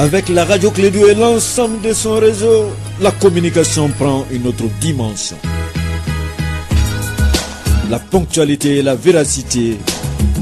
Avec la radio Clé 2 et l'ensemble de son réseau, la communication prend une autre dimension. La ponctualité et la véracité,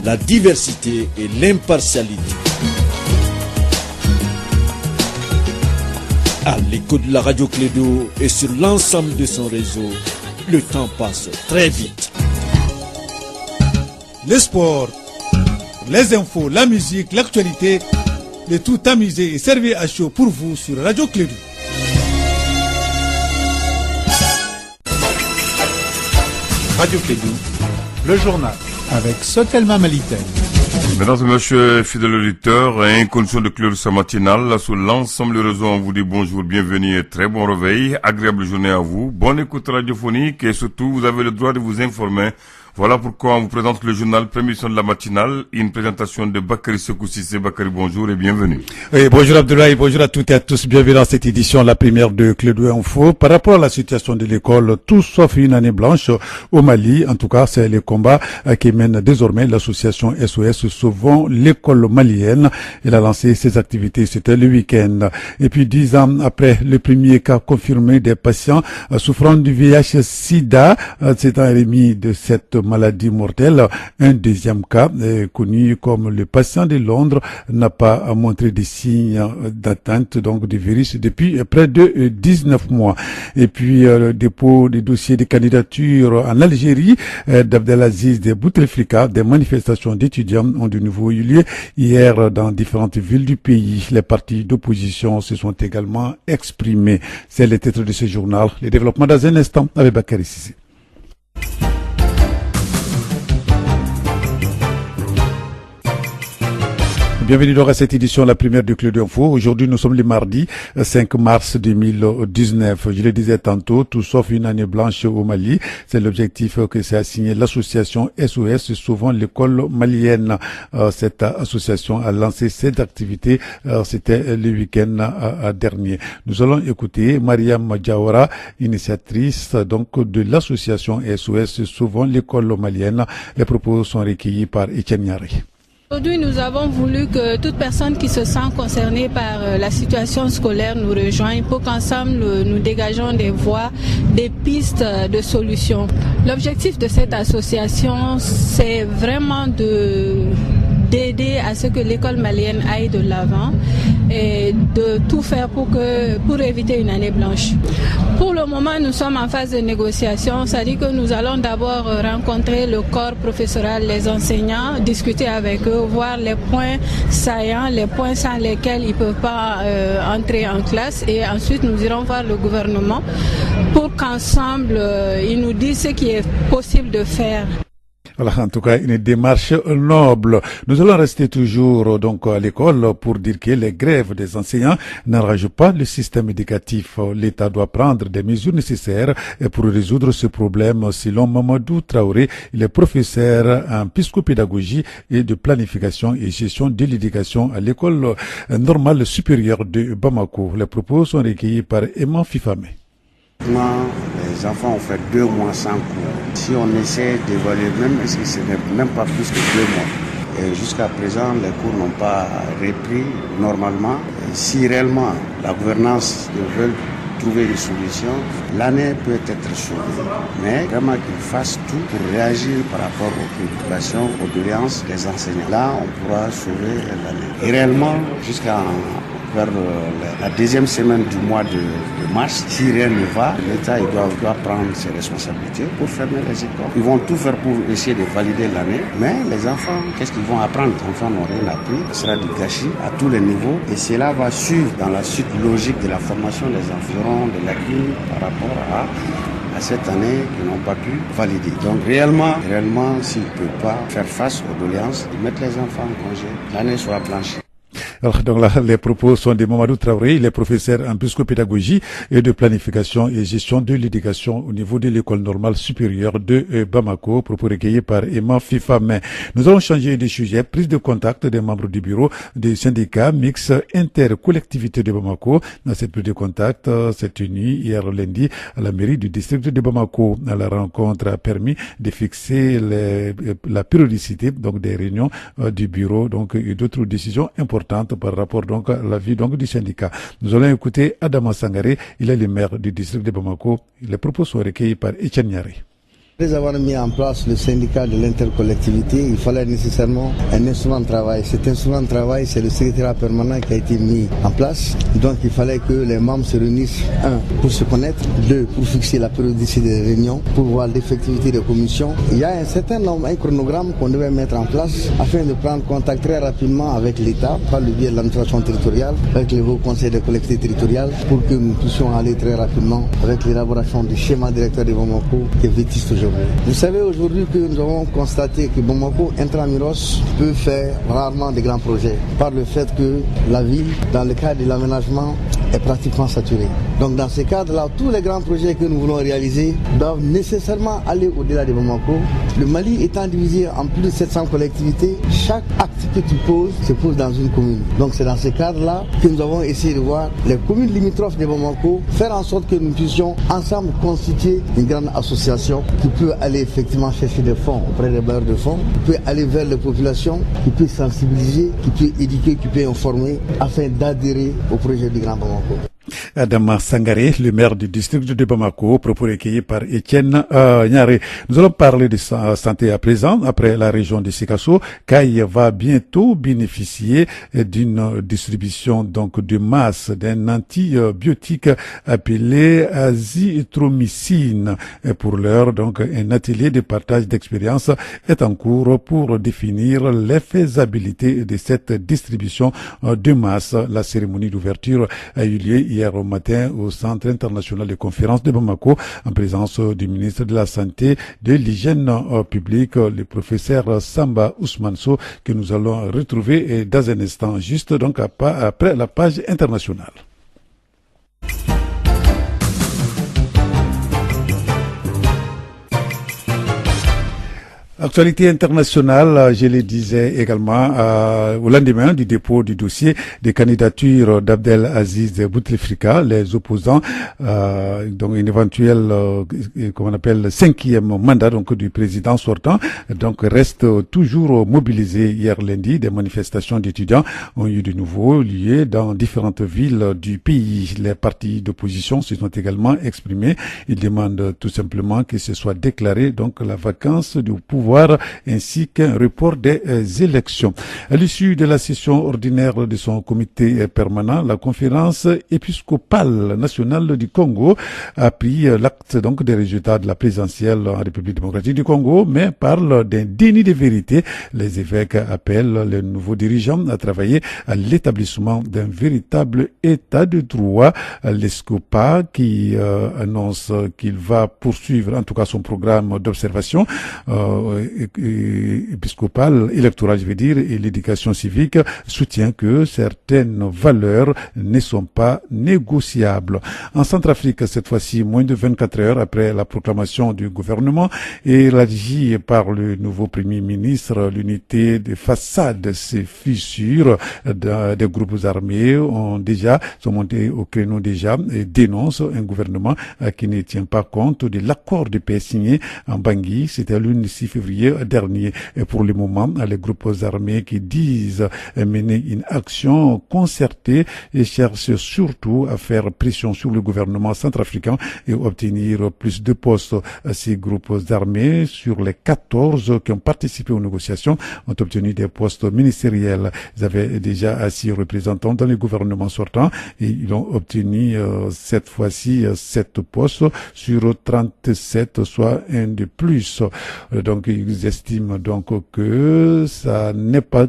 la diversité et l'impartialité. À l'écoute de la radio Clé 2 et sur l'ensemble de son réseau, le temps passe très vite. Le sport, les infos, la musique, l'actualité, le tout amusé et servi à chaud pour vous sur Radio Clé 2. Radio Clé 2, le journal avec Sotelma Malitel. Mesdames et messieurs, fidèles auditeurs, en condition de clore sa matinale, sur l'ensemble du réseau, on vous dit bonjour, bienvenue et très bon réveil, agréable journée à vous, bonne écoute radiophonique et surtout, vous avez le droit de vous informer. Voilà pourquoi on vous présente le journal Première édition de la matinale, une présentation de Bakary Sekou Cissé. Bakary, bonjour et bienvenue. Oui, bonjour Abdoulaye, bonjour à toutes et à tous, bienvenue dans cette édition, la première de Clé 2 Info. Par rapport à la situation de l'école, tout sauf une année blanche au Mali, en tout cas, c'est le combat qui mène désormais l'association SOS Sauvons l'école malienne. Elle a lancé ses activités, c'était le week-end. Et puis 10 ans après le premier cas confirmé des patients souffrant du VIH-Sida, c'est un remis de cette maladie mortelle. Un deuxième cas, connu comme le patient de Londres, n'a pas montré des signes d'atteinte donc du virus depuis près de 19 mois. Et puis le dépôt des dossiers de candidature en Algérie d'Abdelaziz de Bouteflika, des manifestations d'étudiants ont de nouveau eu lieu hier dans différentes villes du pays. Les partis d'opposition se sont également exprimés. C'est le titre de ce journal. Le développement dans un instant avec Bakary Cissé. Bienvenue donc à cette édition, la première du Clé 2 Info. Aujourd'hui, nous sommes le mardi 5 mars 2019. Je le disais tantôt, tout sauf une année blanche au Mali. C'est l'objectif que s'est assigné l'association SOS Sauvons l'école malienne. Cette association a lancé cette activité, c'était le week-end dernier. Nous allons écouter Mariam Diawara, initiatrice donc de l'association SOS Sauvons l'école malienne. Les propos sont recueillis par Etienne Niari. Aujourd'hui, nous avons voulu que toute personne qui se sent concernée par la situation scolaire nous rejoigne pour qu'ensemble nous dégageons des voies, des pistes de solutions. L'objectif de cette association, c'est vraiment d'aider à ce que l'école malienne aille de l'avant et de tout faire pour éviter une année blanche. Pour le moment, nous sommes en phase de négociation, c'est-à-dire que nous allons d'abord rencontrer le corps professoral, les enseignants, discuter avec eux, voir les points saillants, les points sans lesquels ils ne peuvent pas entrer en classe, et ensuite nous irons voir le gouvernement pour qu'ensemble ils nous disent ce qui est possible de faire. Voilà, en tout cas, une démarche noble. Nous allons rester toujours donc à l'école pour dire que les grèves des enseignants n'arrangent pas le système éducatif. L'État doit prendre des mesures nécessaires pour résoudre ce problème. Selon Mamadou Traoré, il est professeur en psychopédagogie et de planification et gestion de l'éducation à l'école normale supérieure de Bamako. Les propos sont recueillis par Emma Fifame. Les enfants ont fait 2 mois sans cours. Si on essaie d'évaluer même, est-ce que ce n'est même pas plus que 2 mois. Et jusqu'à présent, les cours n'ont pas repris normalement. Et si réellement la gouvernance veut trouver une solution, l'année peut être sauvée. Mais vraiment qu'ils fassent tout pour réagir par rapport aux préoccupations, aux doléances des enseignants. Là, on pourra sauver l'année. Et réellement, jusqu'à vers la deuxième semaine du mois de mars, si rien ne va, l'État doit prendre ses responsabilités pour fermer les écoles. Ils vont tout faire pour essayer de valider l'année, mais les enfants, qu'est-ce qu'ils vont apprendre? Les enfants n'ont rien appris, ce sera du gâchis à tous les niveaux, et cela va suivre dans la suite logique de la formation des enfants, de lacunes par rapport à cette année qu'ils n'ont pas pu valider. Donc réellement, s'ils ne peuvent pas faire face aux doléances, ils mettent les enfants en congé, l'année sera blanchie. Alors, donc là, les propos sont de Mamadou Traoré, il est professeur en psychopédagogie et de planification et gestion de l'éducation au niveau de l'école normale supérieure de Bamako, propos recueillis par Emma Fifame. Nous allons changer de sujet, prise de contact des membres du bureau des syndicats mix intercollectivité de Bamako. Dans cette prise de contact, s'est tenue hier lundi à la mairie du district de Bamako. La rencontre a permis de fixer la périodicité donc des réunions du bureau donc et d'autres décisions importantes inquiétante par rapport donc à l'avis donc du syndicat. Nous allons écouter Adama Sangaré, il est le maire du district de Bamako. Les propos sont recueillis par Etienne Niari. Après avoir mis en place le syndicat de l'intercollectivité, il fallait nécessairement un instrument de travail. Cet instrument de travail, c'est le secrétariat permanent qui a été mis en place. Donc il fallait que les membres se réunissent, 1, pour se connaître, 2, pour fixer la périodicité des réunions, pour voir l'effectivité des commissions. Il y a un certain nombre, un chronogramme qu'on devait mettre en place afin de prendre contact très rapidement avec l'État, par le biais de l'administration territoriale, avec les hauts conseils des collectivités territoriales, pour que nous puissions aller très rapidement avec l'élaboration du schéma directeur de Bamako qui est vétuste aujourd'hui. Vous savez aujourd'hui que nous avons constaté que Bamako intramuros peut faire rarement de grands projets par le fait que la ville, dans le cadre de l'aménagement, est pratiquement saturée. Donc dans ce cadre-là, tous les grands projets que nous voulons réaliser doivent nécessairement aller au-delà de Bamako. Le Mali étant divisé en plus de 700 collectivités, chaque acte que tu poses se pose dans une commune. Donc c'est dans ce cadre-là que nous avons essayé de voir les communes limitrophes de Bamako, faire en sorte que nous puissions ensemble constituer une grande association qui peut aller effectivement chercher des fonds auprès des bailleurs de fonds, qui peut aller vers les populations, qui peut sensibiliser, qui peut éduquer, qui peut informer afin d'adhérer au projet du Grand Bamako. Adama Sangaré, le maire du district de Bamako, propos recueillis par Etienne Niaré. Nous allons parler de santé à présent. Après la région de Sikasso, Kaye va bientôt bénéficier d'une distribution donc de masse d'un antibiotique appelé azithromycine. Et pour l'heure, donc, un atelier de partage d'expérience est en cours pour définir l'effaisabilité de cette distribution de masse. La cérémonie d'ouverture a eu lieu hier au matin au Centre international de conférences de Bamako en présence du ministre de la Santé, de l'Hygiène publique, le professeur Samba Ousmanso, que nous allons retrouver dans un instant, juste donc après la page internationale. Actualité internationale, je le disais également, au lendemain du dépôt du dossier des candidatures d'Abdel Aziz Bouteflika, les opposants, donc une éventuelle, comment on appelle, 5e mandat donc du président sortant, donc reste toujours mobilisés. Hier lundi, des manifestations d'étudiants ont eu de nouveau lieu dans différentes villes du pays. Les partis d'opposition se sont également exprimés. Ils demandent tout simplement que ce soit déclaré donc la vacance du pouvoir ainsi qu'un report des élections. À l'issue de la session ordinaire de son comité permanent, la conférence épiscopale nationale du Congo a pris l'acte donc des résultats de la présidentielle en République démocratique du Congo, mais parle d'un déni de vérité. Les évêques appellent les nouveaux dirigeants à travailler à l'établissement d'un véritable état de droit. L'ESCOPA qui annonce qu'il va poursuivre en tout cas son programme d'observation épiscopale, électorale je veux dire, et l'éducation civique soutient que certaines valeurs ne sont pas négociables. En Centrafrique, cette fois-ci, moins de 24 heures après la proclamation du gouvernement élargi par le nouveau Premier ministre, l'unité des façades se fissure. Des groupes armés sont montés au créneau déjà et dénoncent un gouvernement qui ne tient pas compte de l'accord de paix signé en Bangui. C'était le 6 février dernier. Et pour le moment, les groupes armés qui disent mener une action concertée et cherchent surtout à faire pression sur le gouvernement centrafricain et obtenir plus de postes. Ces groupes armés, sur les 14 qui ont participé aux négociations, ont obtenu des postes ministériels. Ils avaient déjà assis représentants dans le gouvernement sortant et ils ont obtenu cette fois-ci 7 postes sur 37, soit un de plus. Donc ils estiment donc que ça n'est pas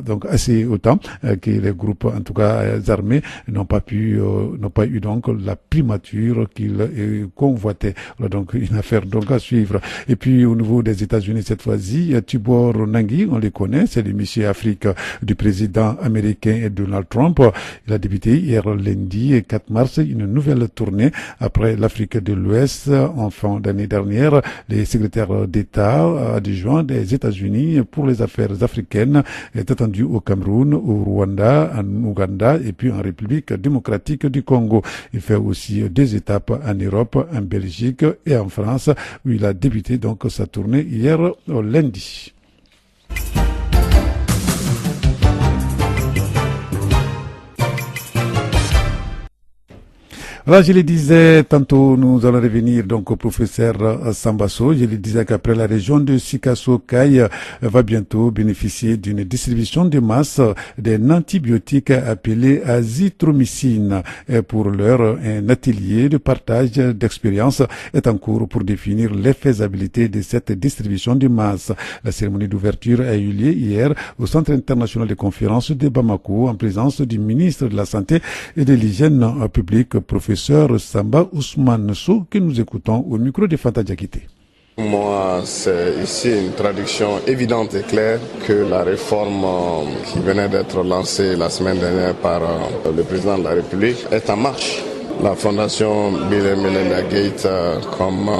donc assez autant que les groupes en tout cas armés n'ont pas eu donc la primature qu'ils convoitaient. Donc une affaire donc à suivre. Et puis au niveau des États-Unis cette fois-ci, Tibor Nangui, on les connaît, c'est le monsieur Afrique du président américain Donald Trump. Il a débuté hier lundi 4 mars une nouvelle tournée après l'Afrique de l'Ouest en fin d'année dernière. Les secrétaires d'État adjoints des États-Unis pour les affaires africaines est attendu au Cameroun, au Rwanda, en Ouganda et puis en République démocratique du Congo. Il fait aussi 2 étapes en Europe, en Belgique et en France où il a débuté donc sa tournée hier au lundi. Voilà, je le disais tantôt, nous allons revenir donc au professeur Sambasso. Je le disais qu'après la région de Sikasso-Kay va bientôt bénéficier d'une distribution de masse d'un antibiotique appelé azithromycine. Et pour l'heure, un atelier de partage d'expérience est en cours pour définir les faisabilités de cette distribution de masse. La cérémonie d'ouverture a eu lieu hier au Centre international de conférences de Bamako en présence du ministre de la Santé et de l'Hygiène publique, professeur Samba Ousmane Sou, que nous écoutons au micro de Fanta Diakité. Moi, c'est ici une traduction évidente et claire que la réforme qui venait d'être lancée la semaine dernière par le président de la République est en marche. La fondation Bill et Melinda Gates, comme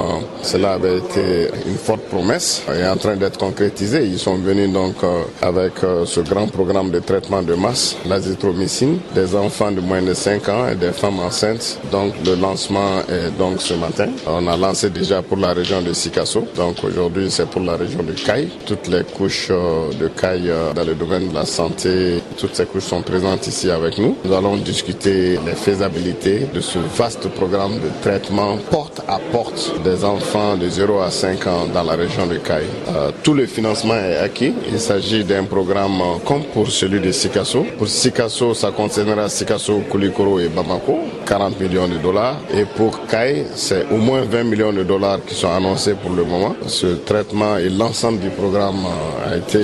cela avait été une forte promesse, est en train d'être concrétisée. Ils sont venus donc avec ce grand programme de traitement de masse, l'azithromycine, des enfants de moins de 5 ans et des femmes enceintes. Donc le lancement est donc ce matin. On a lancé déjà pour la région de Sikasso. Donc aujourd'hui c'est pour la région de Kay. Toutes les couches de Kay dans le domaine de la santé, toutes ces couches sont présentes ici avec nous. Nous allons discuter les faisabilités de ce vaste programme de traitement porte à porte des enfants de 0 à 5 ans dans la région de Kay. Tout le financement est acquis. Il s'agit d'un programme comme pour celui de Sikasso. Pour Sikasso, ça concernera Sikasso, Koulikoro et Bamako, 40 millions de dollars. Et pour Kay, c'est au moins 20 millions de dollars qui sont annoncés pour le moment. Ce traitement et l'ensemble du programme a été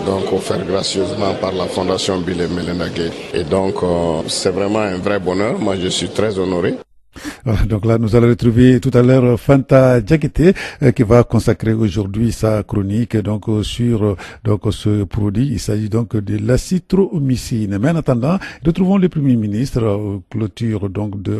donc offert gracieusement par la fondation Bill et Melinda Gates. Et donc, c'est vraiment un vrai bonheur. Moi, je suis très honoré. Donc là, nous allons retrouver tout à l'heure Fanta Diakité qui va consacrer aujourd'hui sa chronique donc sur donc ce produit. Il s'agit donc de l'azithromycine. Mais en attendant, retrouvons le Premier ministre à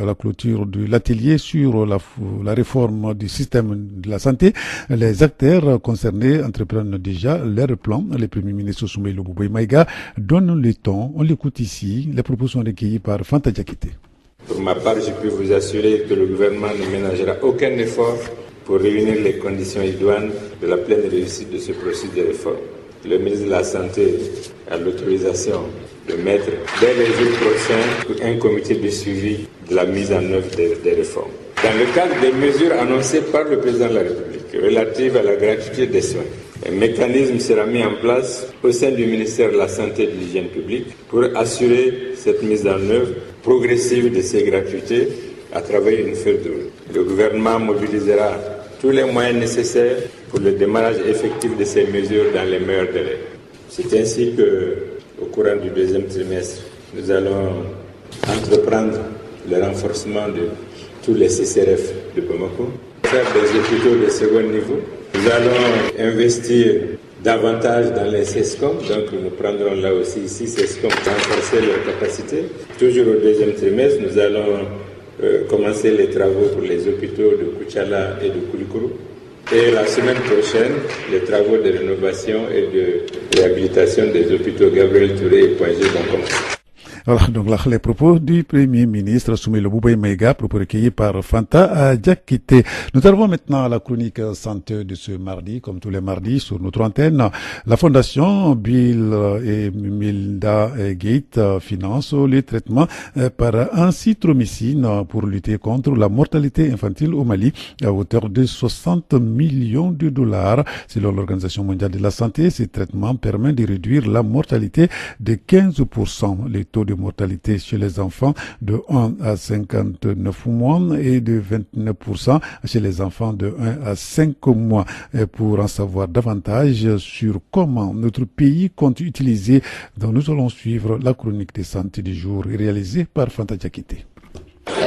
la clôture de l'atelier sur la réforme du système de la santé. Les acteurs concernés entreprennent déjà leur plan. Le Premier ministre Soumaïla Bouboué-Maïga donne le ton. On l'écoute ici. Les propositions recueillies par Fanta Diakité. Pour ma part, je peux vous assurer que le gouvernement ne ménagera aucun effort pour réunir les conditions idoines de la pleine réussite de ce processus de réforme. Le ministre de la Santé a l'autorisation de mettre dès les jours prochains un comité de suivi de la mise en œuvre des réformes. Dans le cadre des mesures annoncées par le président de la République relatives à la gratuité des soins, un mécanisme sera mis en place au sein du ministère de la Santé et de l'Hygiène publique pour assurer cette mise en œuvre progressive de ces gratuités à travers une feuille de route. Le gouvernement mobilisera tous les moyens nécessaires pour le démarrage effectif de ces mesures dans les meilleurs délais. C'est ainsi qu'au courant du deuxième trimestre, nous allons entreprendre le renforcement de tous les CCRF de Bamako, faire des hôpitaux de second niveau. Nous allons investir davantage dans les CESCOM, donc nous prendrons là aussi ici CESCOM pour renforcer leurs capacités. Toujours au deuxième trimestre, nous allons commencer les travaux pour les hôpitaux de Koutiala et de Koulikoro. Et la semaine prochaine, les travaux de rénovation et de réhabilitation des hôpitaux Gabriel Touré et Poingé vont commencer. Voilà, donc là, les propos du Premier ministre Soumaïla Bouboué-Maïga, propos recueillis par Fanta Diakité. Nous arrivons maintenant à la chronique santé de ce mardi, comme tous les mardis sur notre antenne. La fondation Bill et Melinda Gates finance les traitements par azithromycine pour lutter contre la mortalité infantile au Mali à hauteur de 60 millions de dollars. Selon l'Organisation mondiale de la santé, ces traitements permettent de réduire la mortalité de 15%. Les taux de mortalité chez les enfants de 1 à 59 mois et de 29% chez les enfants de 1 à 5 mois. Et pour en savoir davantage sur comment notre pays compte utiliser, donc nous allons suivre la chronique de santé du jour réalisée par Fanta Diakité.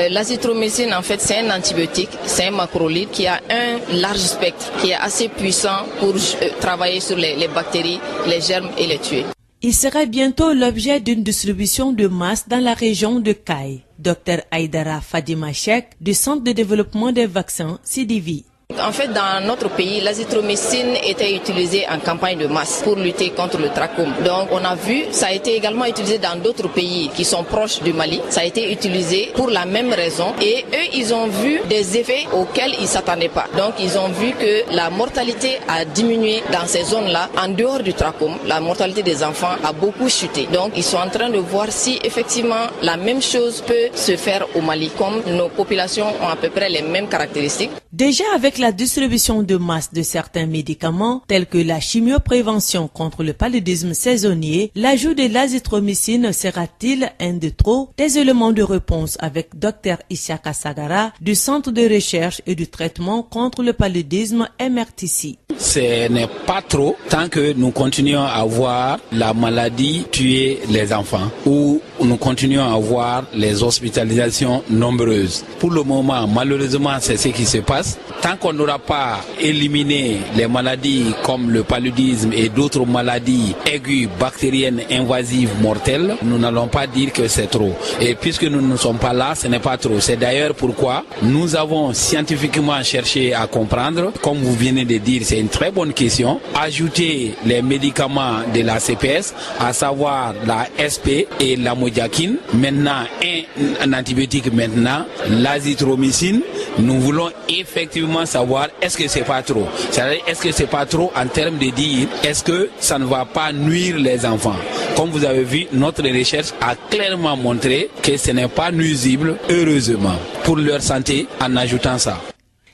L'azithromycine, en fait, c'est un antibiotique, c'est un macrolide qui a un large spectre, qui est assez puissant pour travailler sur les bactéries, les germes et les tuer. Il sera bientôt l'objet d'une distribution de masse dans la région de Kay. Dr Aïdara Fadima Cheikh du Centre de développement des vaccins CDV. En fait, dans notre pays, l'azithromycine était utilisée en campagne de masse pour lutter contre le trachome. Donc, on a vu, ça a été également utilisé dans d'autres pays qui sont proches du Mali. Ça a été utilisé pour la même raison. Et eux, ils ont vu des effets auxquels ils ne s'attendaient pas. Donc, ils ont vu que la mortalité a diminué dans ces zones-là. En dehors du trachome, la mortalité des enfants a beaucoup chuté. Donc, ils sont en train de voir si, effectivement, la même chose peut se faire au Mali, comme nos populations ont à peu près les mêmes caractéristiques. Déjà, avec la distribution de masse de certains médicaments, tels que la chimioprévention contre le paludisme saisonnier, l'ajout de l'azithromycine sera-t-il un de trop? Des éléments de réponse avec Dr Isiaka Sagara du Centre de recherche et du traitement contre le paludisme MRTC. Ce n'est pas trop tant que nous continuons à voir la maladie tuer les enfants ou nous continuons à voir les hospitalisations nombreuses. Pour le moment, malheureusement, c'est ce qui se passe. Tant qu'on n'aura pas éliminé les maladies comme le paludisme et d'autres maladies aiguës, bactériennes, invasives, mortelles, nous n'allons pas dire que c'est trop. Et puisque nous ne sommes pas là, ce n'est pas trop. C'est d'ailleurs pourquoi nous avons scientifiquement cherché à comprendre. Comme vous venez de dire, c'est une très bonne question. Ajouter les médicaments de la CPS, à savoir la SP et la modiakine. Maintenant, un antibiotique maintenant, l'azithromycine. Nous voulons effectivement savoir est-ce que c'est pas trop. C'est-à-dire est-ce que c'est pas trop en termes de dire est-ce que ça ne va pas nuire les enfants. Comme vous avez vu, notre recherche a clairement montré que ce n'est pas nuisible, heureusement, pour leur santé en ajoutant ça.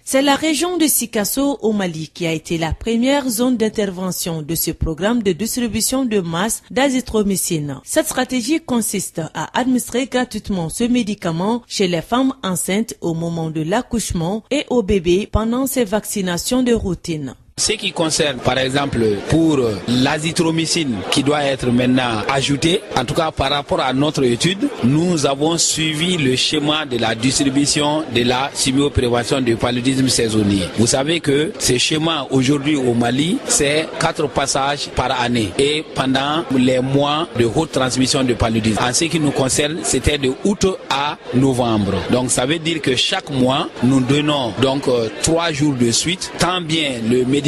C'est la région de Sikasso au Mali qui a été la première zone d'intervention de ce programme de distribution de masse d'azithromycine. Cette stratégie consiste à administrer gratuitement ce médicament chez les femmes enceintes au moment de l'accouchement et aux bébés pendant ces vaccinations de routine. Ce qui concerne, par exemple, pour l'azithromycine qui doit être maintenant ajoutée, en tout cas par rapport à notre étude, nous avons suivi le schéma de la distribution de la chimioprévention du paludisme saisonnier. Vous savez que ce schéma aujourd'hui au Mali, c'est 4 passages par année et pendant les mois de haute transmission de paludisme. En ce qui nous concerne, c'était de août à novembre. Donc ça veut dire que chaque mois, nous donnons donc 3 jours de suite, tant bien le médicament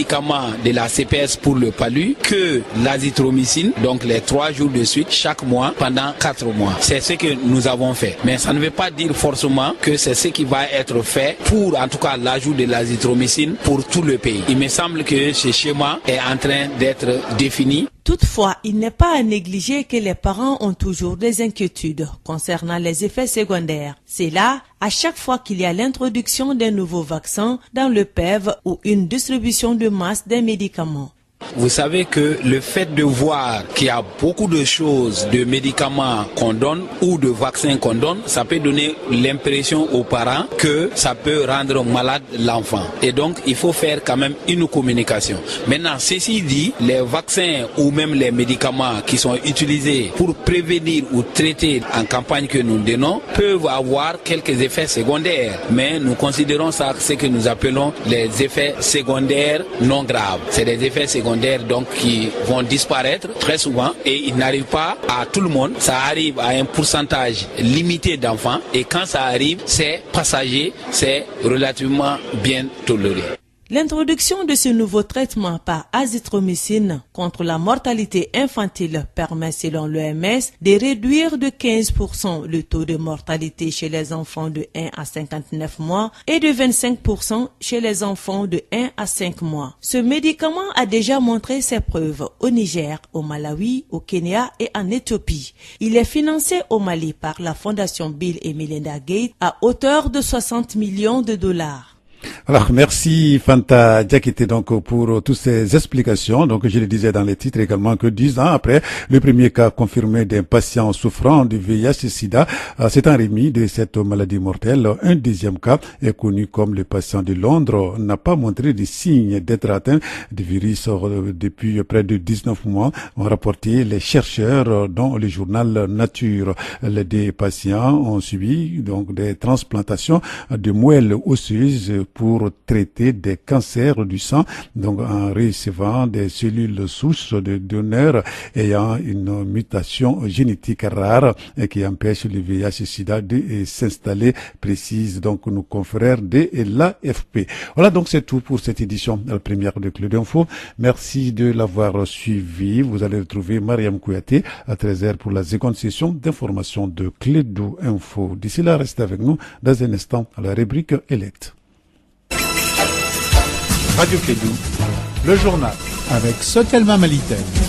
de la CPS pour le palu que l'azithromycine, donc les 3 jours de suite chaque mois pendant 4 mois. C'est ce que nous avons fait. Mais ça ne veut pas dire forcément que c'est ce qui va être fait pour en tout cas l'ajout de l'azithromycine pour tout le pays. Il me semble que ce schéma est en train d'être défini. Toutefois, il n'est pas à négliger que les parents ont toujours des inquiétudes concernant les effets secondaires. C'est là, à chaque fois qu'il y a l'introduction d'un nouveau vaccin dans le PEV ou une distribution de masse des médicaments. Vous savez que le fait de voir qu'il y a beaucoup de choses, de médicaments qu'on donne ou de vaccins qu'on donne, ça peut donner l'impression aux parents que ça peut rendre malade l'enfant. Et donc, il faut faire quand même une communication. Maintenant, ceci dit, les vaccins ou même les médicaments qui sont utilisés pour prévenir ou traiter en campagne que nous donnons peuvent avoir quelques effets secondaires. Mais nous considérons ça ce que nous appelons les effets secondaires non graves. C'est des effets secondaires donc qui vont disparaître très souvent et ils n'arrivent pas à tout le monde. Ça arrive à un pourcentage limité d'enfants et quand ça arrive, c'est passager, c'est relativement bien toléré. L'introduction de ce nouveau traitement par azithromycine contre la mortalité infantile permet, selon l'OMS, de réduire de 15% le taux de mortalité chez les enfants de 1 à 59 mois et de 25% chez les enfants de 1 à 5 mois. Ce médicament a déjà montré ses preuves au Niger, au Malawi, au Kenya et en Éthiopie. Il est financé au Mali par la Fondation Bill et Melinda Gates à hauteur de 60 millions de dollars. Alors, merci Fanta Diakité donc pour toutes ces explications. Donc, je le disais dans les titres également que 10 ans après le premier cas confirmé d'un patient souffrant du VIH-Sida s'étant remis de cette maladie mortelle, un deuxième cas est connu comme le patient de Londres n'a pas montré de signes d'être atteint du virus depuis près de 19 mois, ont rapporté les chercheurs dans le journal Nature. Les deux patients ont subi donc des transplantations de moelle osseuse pour traiter des cancers du sang, donc en recevant des cellules souches de donneurs ayant une mutation génétique rare qui empêche le VIH-Sida de s'installer, précise donc nos confrères de l'AFP. Voilà, donc c'est tout pour cette édition première de Clé d'Info. Merci de l'avoir suivi. Vous allez retrouver Mariam Kouyaté à 13h pour la seconde session d'information de Clé d'Info. D'ici là, restez avec nous dans un instant à la rubrique Elect. Radio Clédou, le journal avec Sotelma Malitel.